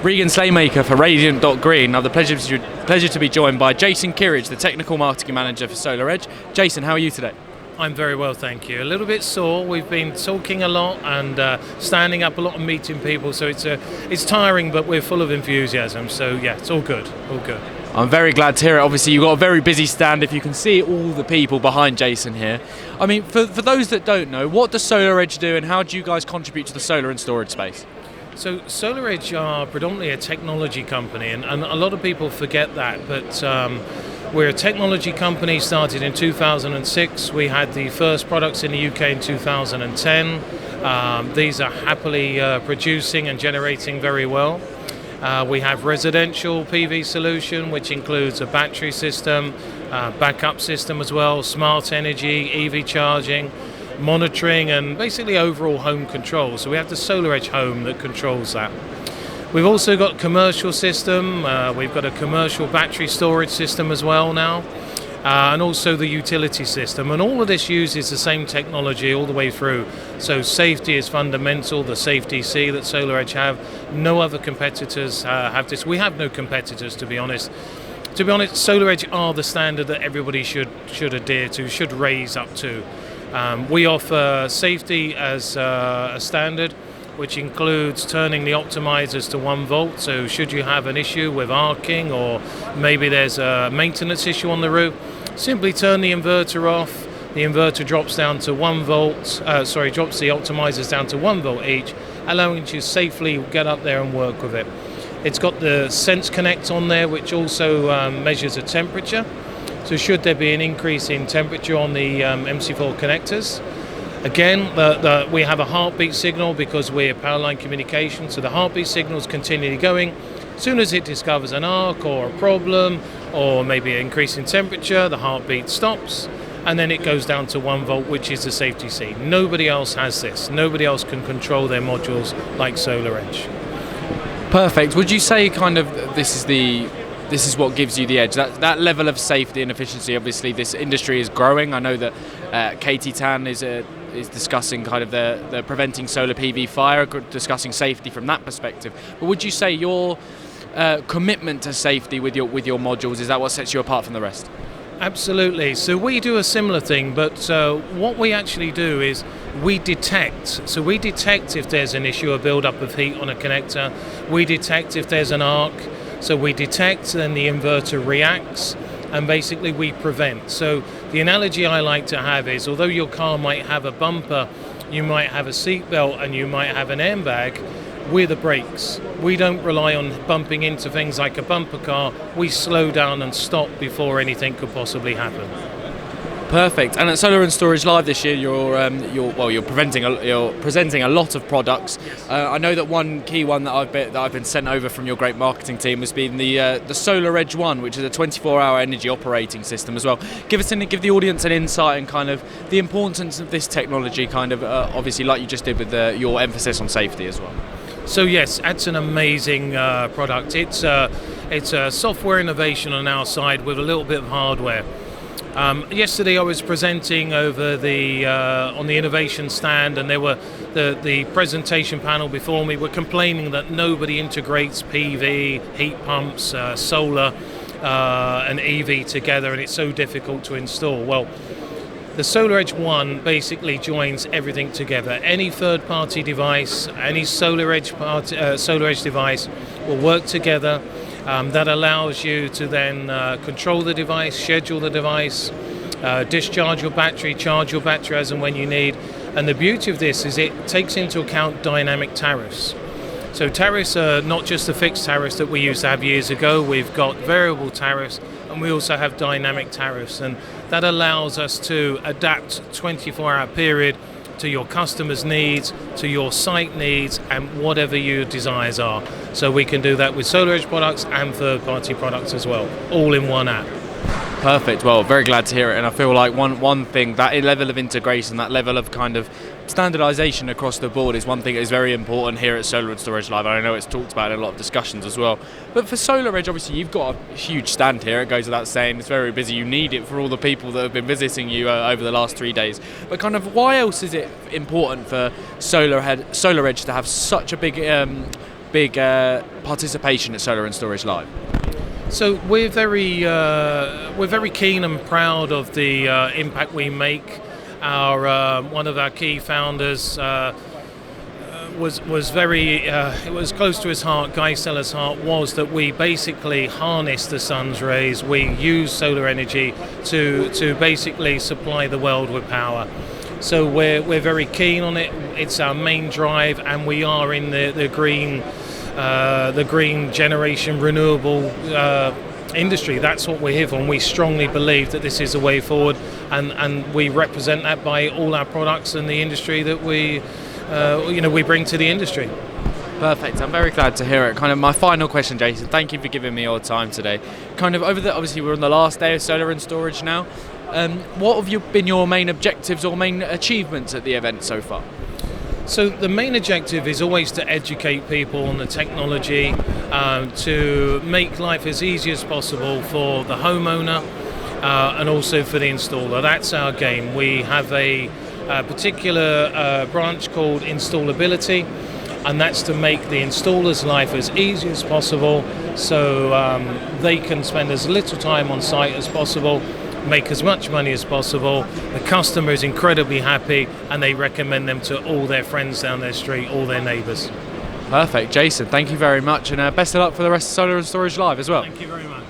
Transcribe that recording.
Regan Slaymaker for Radiant.Green. Now, the pleasure to be joined by Jason Kirridge, the Technical Marketing Manager for SolarEdge. Jason, how are you today? I'm very well, thank you. A little bit sore. We've been talking a lot and standing up a lot and meeting people, so it's tiring, but we're full of enthusiasm. So yeah, it's all good, all good. I'm very glad to hear it. Obviously, you've got a very busy stand. If you can see all the people behind Jason here. I mean, for those that don't know, what does SolarEdge do and how do you guys contribute to the solar and storage space? So SolarEdge are predominantly a technology company, and a lot of people forget that, but we're a technology company started in 2006. We had the first products in the UK in 2010. These are happily producing and generating very well. We have residential PV solution, which includes a battery system, backup system as well, smart energy, EV charging, monitoring, and basically overall home control. So we have the SolarEdge Home that controls that. We've also got a commercial system. We've got a commercial battery storage system as well now, and also the utility system. And all of this uses the same technology all the way through. So safety is fundamental, the Safety C that SolarEdge have. No other competitors have this. We have no competitors, to be honest. To be honest, SolarEdge are the standard that everybody should adhere to, should raise up to. We offer safety as a standard, which includes turning the optimizers to 1 volt. So should you have an issue with arcing, or maybe there's a maintenance issue on the roof, simply turn the inverter off. The inverter drops down to 1 volt, drops the optimizers down to 1 volt each, allowing you to safely get up there and work with it. It's got the Sense Connect on there, which also measures the temperature. So should there be an increase in temperature on the MC4 connectors, again, we have a heartbeat signal because we're power line communication, so the heartbeat signal is continually going. As soon as it discovers an arc or a problem, or maybe an increase in temperature, the heartbeat stops, and then it goes down to 1 volt, which is the Safety C. Nobody else has this. Nobody else can control their modules like SolarEdge. Perfect. Would you say kind of this is what gives you the edge, that level of safety and efficiency? Obviously, this industry is growing. I know that KT Tan is discussing kind of the preventing solar PV fire, discussing safety from that perspective. But would you say your commitment to safety with your modules, is that what sets you apart from the rest? Absolutely. So we do a similar thing, but what we actually do is we detect. So we detect if there's an issue, a build-up of heat on a connector. We detect if there's an arc. So we detect, then the inverter reacts, and basically we prevent. So the analogy I like to have is, although your car might have a bumper, you might have a seatbelt, and you might have an airbag, we're the brakes. We don't rely on bumping into things like a bumper car. We slow down and stop before anything could possibly happen. Perfect. And at Solar and Storage Live this year, you're presenting a lot of products. I know that one key one that I've been sent over from your great marketing team has been the SolarEdge One, which is a 24-hour energy operating system as well. Give the audience an insight and kind of the importance of this technology, kind of obviously like you just did with your emphasis on safety as well. So yes, that's an amazing product. It's a software innovation on our side with a little bit of hardware. Yesterday I was presenting over on the innovation stand, and there were the presentation panel before me were complaining that nobody integrates PV, heat pumps, solar and EV together, and it's so difficult to install. Well, the SolarEdge One basically joins everything together. Any third-party device, any SolarEdge device will work together. That allows you to then control the device, schedule the device, discharge your battery, charge your battery as and when you need. And the beauty of this is it takes into account dynamic tariffs. So tariffs are not just the fixed tariffs that we used to have years ago. We've got variable tariffs, and we also have dynamic tariffs. And that allows us to adapt 24-hour period to your customers' needs, to your site needs, and whatever your desires are. So we can do that with SolarEdge products and third-party products as well, all in one app. Perfect. Well, very glad to hear it, and I feel like one thing, that level of integration, that level of kind of standardization across the board is one thing that is very important here at Solar and Storage Live, and I know it's talked about in a lot of discussions as well. But for SolarEdge, obviously you've got a huge stand here, it goes without saying, it's very busy, you need it for all the people that have been visiting you over the last 3 days. But kind of why else is it important for SolarEdge to have such a big big participation at Solar and Storage Live? So we're very keen and proud of the impact we make. Our one of our key founders was very it was close to his heart. Guy Seller's heart was that we basically harness the sun's rays. We use solar energy to basically supply the world with power. So we're very keen on it. It's our main drive, and we are in the green generation renewable industry. That's what we're here for, and we strongly believe that this is the way forward, and we represent that by all our products and the industry that we bring to the industry. Perfect. I'm very glad to hear it. Kind of my final question, Jason. Thank you for giving me your time today. Kind of obviously we're on the last day of Solar and Storage now. What have been your main objectives or main achievements at the event so far? So the main objective is always to educate people on the technology, to make life as easy as possible for the homeowner and also for the installer. That's our game. We have a particular branch called installability, and that's to make the installer's life as easy as possible, so they can spend as little time on site as possible, make as much money as possible. The customer is incredibly happy, and they recommend them to all their friends down their street, all their neighbours. Perfect. Jason, thank you very much, and best of luck for the rest of Solar and Storage Live as well. Thank you very much.